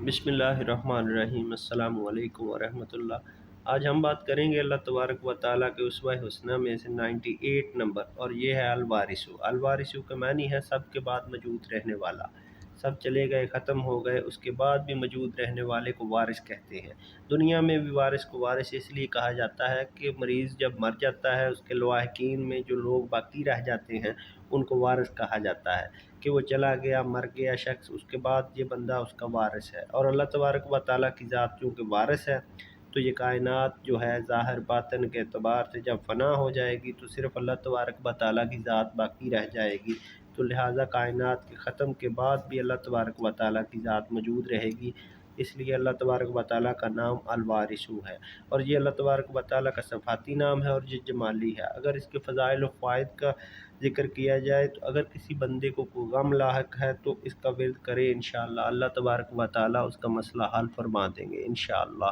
بسم اللہ الرحمن الرحیم۔ السلام علیکم ورحمۃ اللہ۔ آج ہم بات کریں گے اللہ تبارک و تعالیٰ کے اسماء حسنہ میں سے 98 نمبر، اور یہ ہے الوارث۔ الوارث کا معنی ہے سب کے بعد موجود رہنے والا۔ سب چلے گئے، ختم ہو گئے، اس کے بعد بھی موجود رہنے والے کو وارث کہتے ہیں۔ دنیا میں بھی وارث کو وارث اس لیے کہا جاتا ہے کہ مریض جب مر جاتا ہے، اس کے لواحقین میں جو لوگ باقی رہ جاتے ہیں ان کو وارث کہا جاتا ہے کہ وہ چلا گیا، مر گیا شخص، اس کے بعد یہ بندہ اس کا وارث ہے۔ اور اللہ تبارک و تعالیٰ کی ذات چونکہ وارث ہے تو یہ کائنات جو ہے ظاہر باطن کے اعتبار سے جب فنا ہو جائے گی تو صرف اللہ تبارک و تعالیٰ کی ذات باقی رہ جائے گی، تو لہٰذا کائنات کے ختم کے بعد بھی اللہ تبارک و تعالیٰ کی ذات موجود رہے گی۔ اس لیے اللہ تبارک و تعالیٰ کا نام الوارث ہے، اور یہ اللہ تبارک و تعالیٰ کا صفاتی نام ہے اور یہ جمالی ہے۔ اگر اس کے فضائل و فوائد کا ذکر کیا جائے تو اگر کسی بندے کو کوئی غم لاحق ہے تو اس کا ورد کرے، انشاءاللہ اللہ تبارک و تعالیٰ اس کا مسئلہ حل فرما دیں گے انشاءاللہ۔